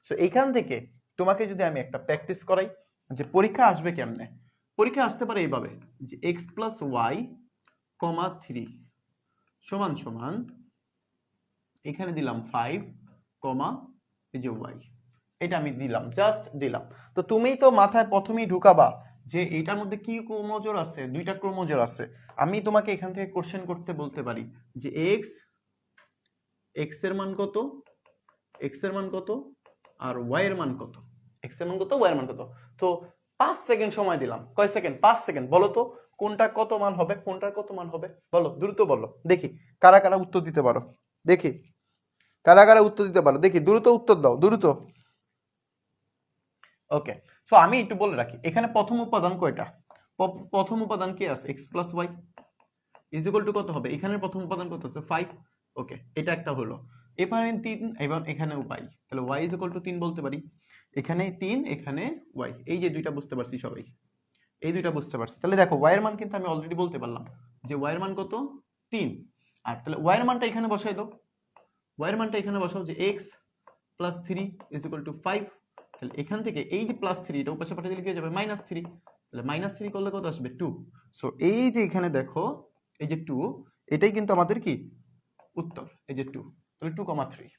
So এইখান থেকে তোমাকে যদি আমি একটা প্র্যাকটিস করাই যে পরীক্ষা আসবে কেমনে, পরীক্ষা আসতে পারে এইভাবে যে x প্লাস ওয়াই কমা 3 সমান সমান এখানে দিলাম 5 কমা এই যে ওয়াই, এটা আমি দিলাম, জাস্ট দিলাম। তো তুমি তো মাথায় প্রথমেই ঢুকাবা যে এটার মধ্যে কি ক্রোমোজোর আছে, দুইটা ক্রোমোজোর আছে। আমি তোমাকে এখান থেকে কোশ্চেন করতে বলতে পারি যে এক্স এর মান কত, এক্স এর মান কত আর ওয়াই এর মান কত, এক্স এর মান কত ওয়াই এর মান কত। তো 5 সেকেন্ড সময় দিলাম, কয় সেকেন্ড, 5 সেকেন্ড। বলো তো কোনটা কত মান হবে, কোনটার কত মান হবে, বলো দ্রুত বলো দেখি কারা কারা উত্তর দিতে পারো, দেখি কারা কারা উত্তর দিতে পারো, দেখি দ্রুত উত্তর দাও দ্রুত। ওকে, সো আমি একটু বলে রাখি এখানে প্রথম উপাদান কয়টা, প্রথম উপাদান কি আছে x plus y is equal to কত হবে, এখানে প্রথম উপাদান কত আছে 5। ওকে, এটা একটা হলো। এখানে 3 এবং এখানেও পাই, তাহলে y ইজ ইকুয়াল টু 3 বলতে পারি। এখানে 3 এখানে y, এই যে দুইটা বুঝতে পারছি সবাই, এই দুইটা বুঝতে পারছি। তাহলে দেখো y এর মান কিন্তু আমি অলরেডি বলতে পারলাম যে y এর মান কত 3। আর তাহলে y এর মানটা এখানে বসাই দাও, y এর মানটা এখানে বসাও যে x plus 3 is equal two 5। তাহলে এখান থেকে এই যে প্লাস 3 এটা পাশে পাঠিয়ে দিলে কি হয়ে যাবে -3, তাহলে -3 করলে কত আসবে 2। সো এই যে এখানে দেখো এই যে 2, এটাই কিন্তু আমাদের কি উত্তর, এই যে 2, তাহলে 2,3।